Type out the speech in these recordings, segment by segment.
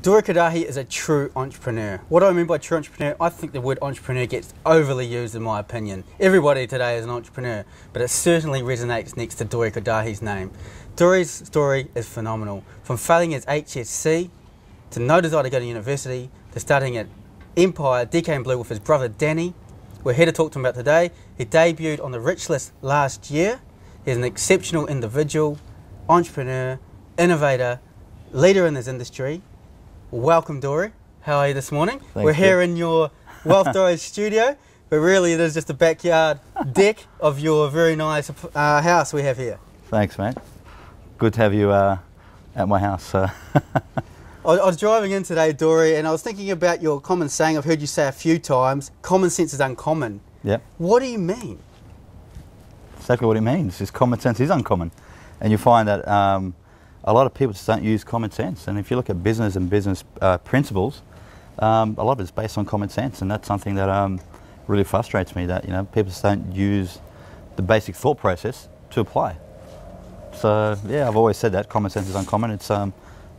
Dorry Kordahi is a true entrepreneur. What do I mean by true entrepreneur? I think the word entrepreneur gets overly used in my opinion. Everybody today is an entrepreneur, but it certainly resonates next to Dorry Kordahi's name. Dorry's story is phenomenal. From failing as HSC, to no desire to go to university, to starting at Empire, DK Blue with his brother Danny. We're here to talk to him about today. He debuted on the Rich List last year. He's an exceptional individual, entrepreneur, innovator, leader in his industry. Welcome, Dorry. How are you this morning? Thanks, We're here in your Wealth Dorry's studio, but really it is just a backyard deck of your very nice house we have here. Thanks, mate. Good to have you at my house. I was driving in today, Dorry, and I was thinking about your common saying. I've heard you say a few times, common sense is uncommon. Yep. What do you mean? Exactly what it means. Is common sense is uncommon. And you find that a lot of people just don't use common sense. And if you look at business and business principles, a lot of it's based on common sense. And that's something that really frustrates me, that people just don't use the basic thought process to apply. So yeah, I've always said that common sense is uncommon. It's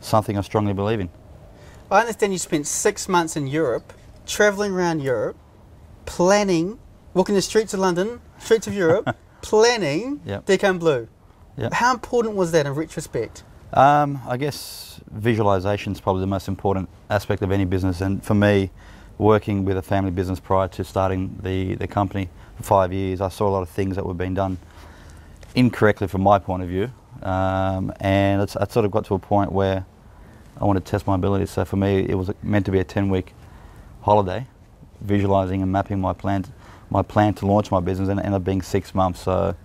something I strongly believe in. I understand you spent 6 months in Europe, travelling around Europe, planning, walking the streets of London, streets of Europe, planning Yep. DK Blue. Yep. How important was that in retrospect? I guess visualization is probably the most important aspect of any business, and for me, working with a family business prior to starting the company for 5 years, I saw a lot of things that were being done incorrectly from my point of view, and I sort of got to a point where I wanted to test my abilities. So for me, it was meant to be a 10-week holiday, visualizing and mapping my plan to launch my business, and it ended up being 6 months. So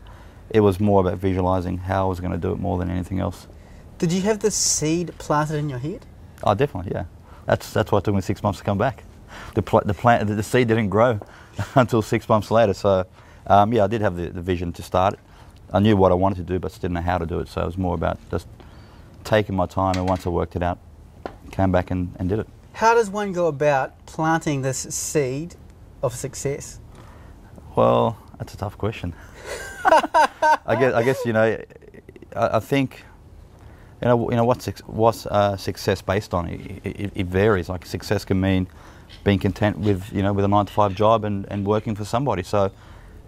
it was more about visualizing how I was going to do it more than anything else. Did you have the seed planted in your head? Oh, definitely, yeah. That's why it took me 6 months to come back. The seed didn't grow until 6 months later. So yeah, I did have the vision to start it. I knew what I wanted to do, but just didn't know how to do it. So it was more about just taking my time, and once I worked it out, came back and did it. How does one go about planting this seed of success? Well, that's a tough question. I guess I think what's success based on? It varies. Like success can mean being content with with a 9-to-5 job and working for somebody. So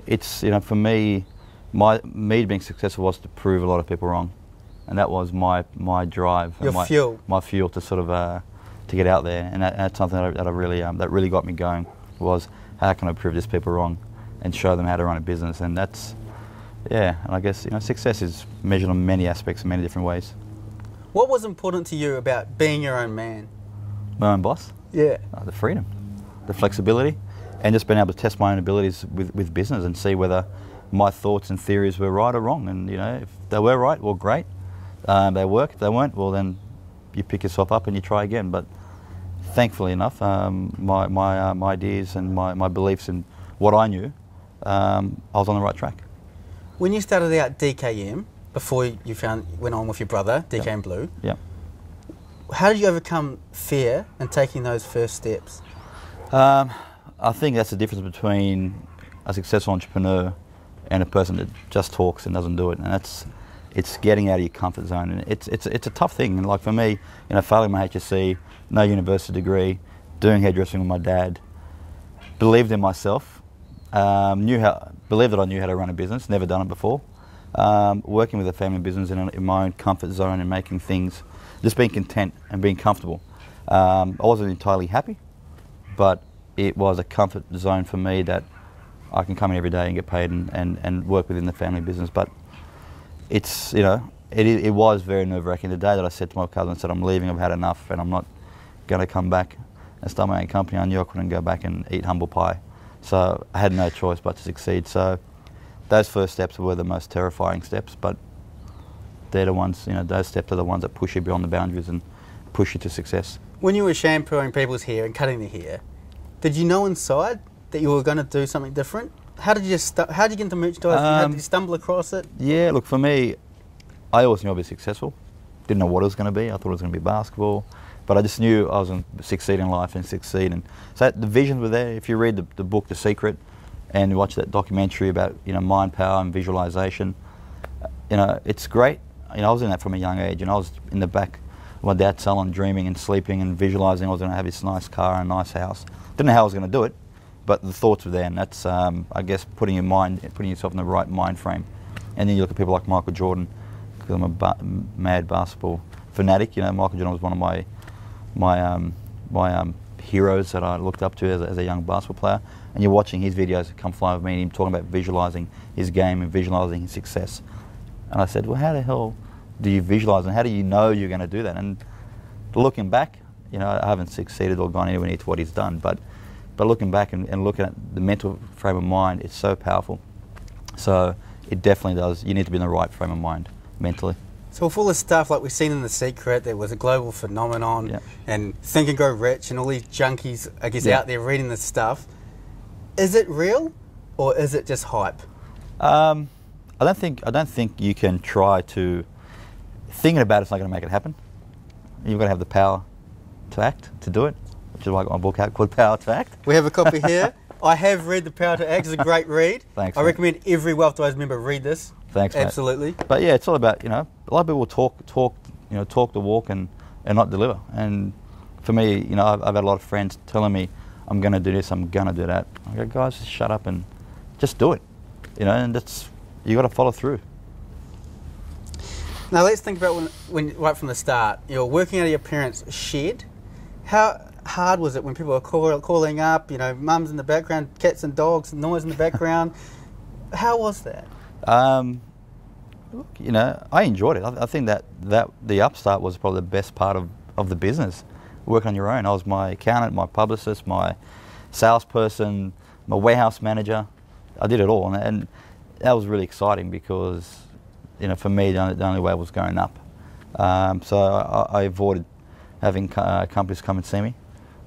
it's for me, me being successful was to prove a lot of people wrong, and that was my drive. Your and fuel. My fuel to sort of to get out there, and that's something that really got me going. Was how can I prove these people wrong and show them how to run a business? And that's and I guess success is measured on many aspects in many different ways. What was important to you about being your own man? My own boss. Yeah. The freedom, the flexibility, and just being able to test my own abilities with business and see whether my thoughts and theories were right or wrong. And if they were right, well, great. They work. If they weren't, well, then you pick yourself up and you try again. But thankfully enough, my ideas and my beliefs in what I knew, I was on the right track. When you started out DKM, before you went on with your brother, DK Blue, Yeah. how did you overcome fear in taking those first steps? I think that's the difference between a successful entrepreneur and a person that just talks and doesn't do it. And it's getting out of your comfort zone. And it's a tough thing. And like for me, failing my HSC, no university degree, doing hairdressing with my dad, believed in myself, believed that I knew how to run a business, never done it before. Working with a family business in my own comfort zone and making things, just being content and being comfortable. I wasn't entirely happy, but it was a comfort zone for me that I can come in every day and get paid and work within the family business. But it's, it was very nerve-wracking. The day that I said to my cousin, I said, I'm leaving, I've had enough, and I'm not going to come back and start my own company, I knew I couldn't go back and eat humble pie. So I had no choice but to succeed. So those first steps were the most terrifying steps, but they're the ones, those steps are the ones that push you beyond the boundaries and push you to success. When you were shampooing people's hair and cutting their hair, did you know inside that you were going to do something different? How did you get into merchandising? How did you stumble across it? Yeah, look, for me, I always knew I'd be successful. Didn't know what it was going to be. I thought it was going to be basketball, but I just knew I was going to succeed in life and succeed. And so the visions were there. If you read the book The Secret and watch that documentary about mind power and visualization, it's great. I was in that from a young age, and I was in the back my dad selling, dreaming and sleeping and visualising I was going to have this nice car and a nice house. Didn't know how I was going to do it, but the thoughts were there, and that's, I guess, putting yourself in the right mind frame. And then you look at people like Michael Jordan, because I'm a mad basketball fanatic. You know, Michael Jordan was one of my heroes that I looked up to as a young basketball player. And you're watching his videos come fly with me, and him talking about visualising his game and visualising his success. And I said, well, how the hell do you visualise, and how do you know you're going to do that? And looking back, you know, I haven't succeeded or gone anywhere near to what he's done, but looking back and looking at the mental frame of mind, it's so powerful. So it definitely does. You need to be in the right frame of mind mentally. So with all this stuff like we've seen in The Secret, there was a global phenomenon, and Think and Grow Rich, and all these junkies, I guess, out there reading this stuff. Is it real, or is it just hype? I don't think you can try to. Thinking about it's not going to make it happen. You've got to have the power to act, to do it, which is why I got my book out called Power to Act. We have a copy here. I have read The Power to Act. It's a great read. Thanks. I recommend every Wealth Wise member read this. Thanks, mate. Absolutely. But yeah, it's all about, you know, a lot of people talk the walk and not deliver. And for me, you know, I've had a lot of friends telling me, I'm going to do this, I'm going to do that. I go, guys, just shut up and just do it. You know, and you got to follow through. Now let's think about when right from the start, you're working out of your parents' shed. How hard was it when people were calling up, you know, mums in the background, cats and dogs, noise in the background? How was that? Look, you know, I enjoyed it. I think that the upstart was probably the best part of the business. Working on your own. I was my accountant, my publicist, my salesperson, my warehouse manager. I did it all, and that was really exciting because, you know, for me, the only way was going up. So I avoided having companies come and see me.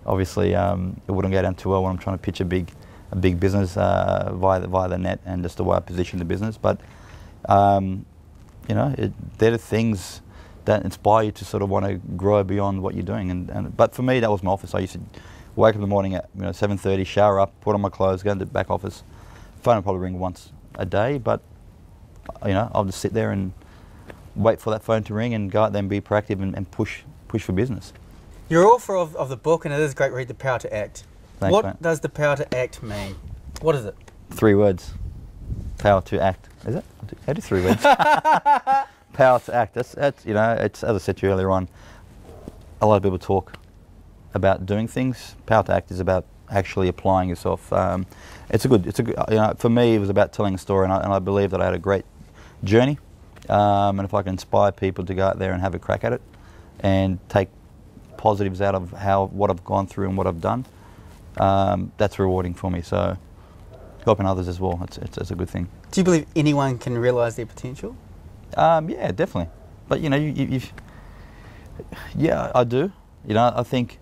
Obviously, it wouldn't go down too well when I'm trying to pitch a big business via the net and just the way I position the business. But you know, they're the things that inspire you to sort of want to grow beyond what you're doing. But for me, that was my office. I used to wake up in the morning at 7:30, shower up, put on my clothes, go into the back office. Phone would probably ring once a day, but you know, I'll just sit there and wait for that phone to ring and go out there and be proactive and push for business. You're author of the book, and it is a great read, The Power to Act. Thanks, what mate. does the power to act mean? What is it? 3 words. Power to act. Is it? I do 3 words. Power to act. That's you know, it's, as I said to you earlier on, a lot of people talk about doing things. Power to act is about actually applying yourself. It's a good, you know, for me it was about telling a story, and I believe that I had a great journey. And if I can inspire people to go out there and have a crack at it and take positives out of what I've gone through and what I've done, that's rewarding for me. So helping others as well, it's a good thing. Do you believe anyone can realise their potential? Yeah, definitely. But you know, yeah, I do. You know, I think,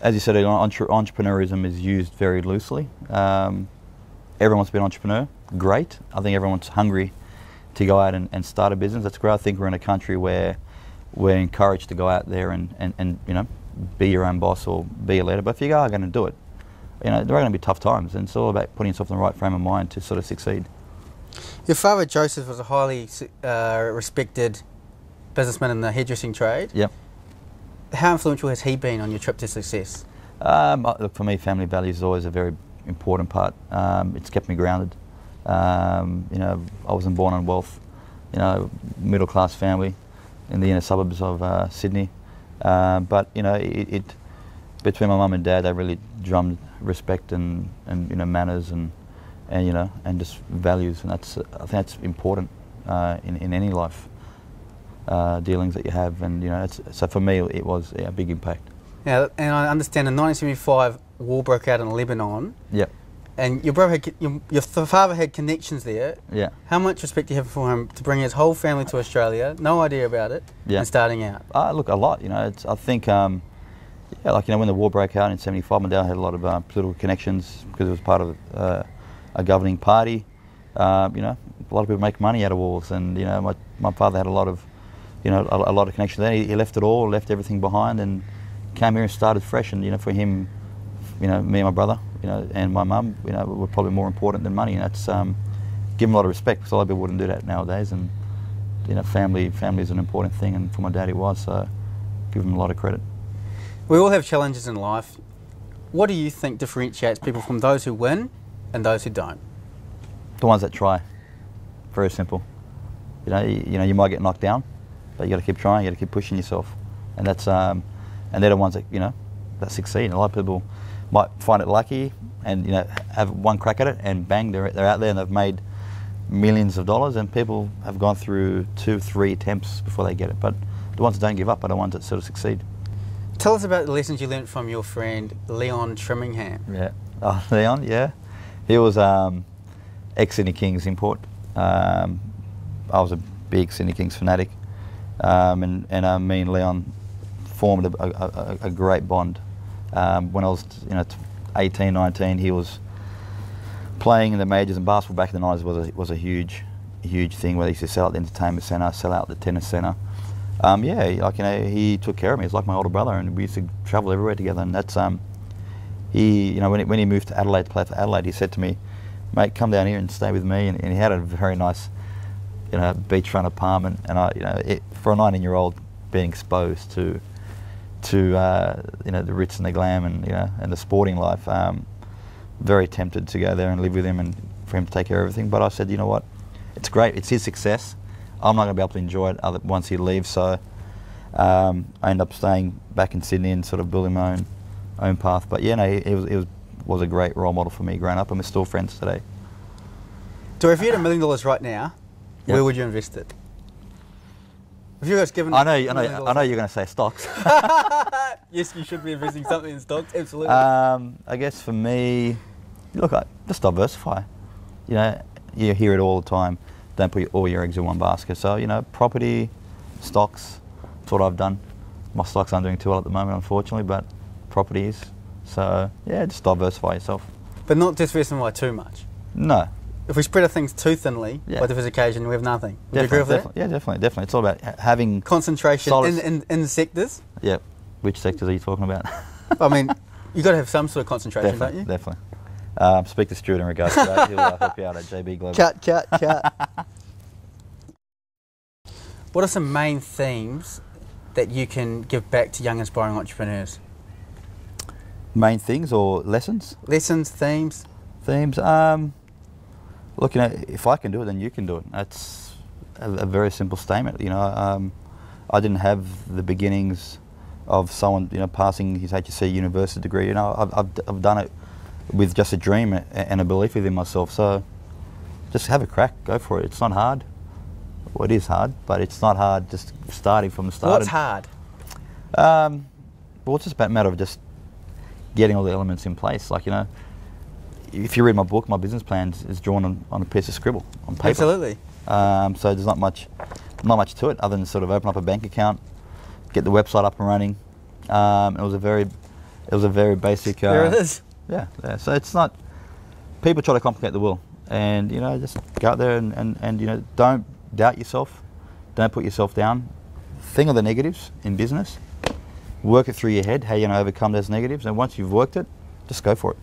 as you said, entrepreneurism is used very loosely. Everyone wants to be an entrepreneur. Great. I think everyone's hungry to go out and start a business. That's great. I think we're in a country where we're encouraged to go out there and you know, be your own boss or be a leader. But if you are going to do it, you know, there are going to be tough times, and it's all about putting yourself in the right frame of mind to sort of succeed. Your father, Joseph, was a highly respected businessman in the hairdressing trade. Yep. How influential has he been on your trip to success? Look, for me, family values is always a very important part. It's kept me grounded. You know, I wasn't born on wealth. You know, middle class family in the inner suburbs of Sydney. But you know, between my mum and dad, they really drummed respect and you know, manners and you know, and just values, and I think that's important in any life dealings that you have. And you know, so for me, it was a big impact. Yeah, and I understand in 1975, war broke out in Lebanon. Yep. And your brother your father had connections there. Yeah. How much respect do you have for him to bring his whole family to Australia, no idea about it, and starting out? Look, a lot. You know, I think, yeah, like, you know, when the war broke out in '75, my dad had a lot of political connections because it was part of a governing party. You know, a lot of people make money out of wars, and you know, my father had a lot of, you know, a lot of connections there. He left it all, left everything behind, and came here and started fresh. And you know, for him, you know, me and my brother, you know, and my mum, you know, were probably more important than money, and that's give him a lot of respect, because a lot of people wouldn't do that nowadays. And you know, family is an important thing, and for my dad it was. So give them a lot of credit. We all have challenges in life. What do you think differentiates people from those who win and those who don't? The ones that try. Very simple. You might get knocked down, but you got to keep trying. You got to keep pushing yourself, and that's and they're the ones that that succeed. A lot of people might find it lucky and have one crack at it, and bang, they're out there and they've made millions of dollars. And people have gone through 2-3 attempts before they get it. But the ones that don't give up are the ones that sort of succeed. Tell us about the lessons you learned from your friend Leon Trimmingham. Yeah, Leon. Yeah, he was ex-Sydney Kings import. I was a big Sydney Kings fanatic, and me and Leon formed a great bond. When I was 18, 19, he was playing in the majors, and basketball back in the 90s was a huge thing, where they used to sell out the entertainment centre, sell out the tennis centre. He took care of me. He's like my older brother, and we used to travel everywhere together. And that's when he moved to Adelaide to play for Adelaide, he said to me, "Mate, come down here and stay with me." And he had a very nice, beachfront apartment. And for a 19-year-old, being exposed to the ritz and the glam and the sporting life, very tempted to go there and live with him and for him to take care of everything. But I said, you know what, it's great. It's his success. I'm not going to be able to enjoy it once he leaves. So I ended up staying back in Sydney and sort of building my own path. But he was a great role model for me growing up, and we're still friends today. So if you had $1 million right now, where would you invest it? If you guys given I know you're going to say stocks. Yes, you should be investing something in stocks, absolutely. I guess for me, look, just diversify. You hear it all the time. Don't put all your eggs in one basket. So, property, stocks, that's what I've done. My stocks aren't doing too well at the moment, unfortunately, but properties. So, yeah, just diversify yourself. But not diversify too much. No. If we spread things too thinly, by diversification, we have nothing. Would you agree with that? Yeah, definitely. It's all about having concentration in sectors. Yeah. Which sectors are you talking about? I mean, you've got to have some sort of concentration, don't you? Definitely. Speak to Stuart in regards to that. He'll help you out at JB Global. Cut. What are some main themes that you can give back to young aspiring entrepreneurs? Main things or lessons? Lessons, themes. Themes. Look, if I can do it, then you can do it. That's a very simple statement. I didn't have the beginnings of someone, passing his HSC university degree. I've done it with just a dream and a belief within myself. So just have a crack, go for it. It's not hard. Well, it is hard, but it's not hard just starting from the start. What's hard? Well, it's just a matter of just getting all the elements in place. Like, if you read my book, my business plan is drawn on a piece of scribble on paper. Absolutely. So there's not much to it other than sort of open up a bank account, get the website up and running. It was a very basic. There it is. Yeah. So it's not. People try to complicate the will, and just go out there and don't doubt yourself, don't put yourself down. Think of the negatives in business. Work it through your head. How you're going to overcome those negatives, and once you've worked it, just go for it.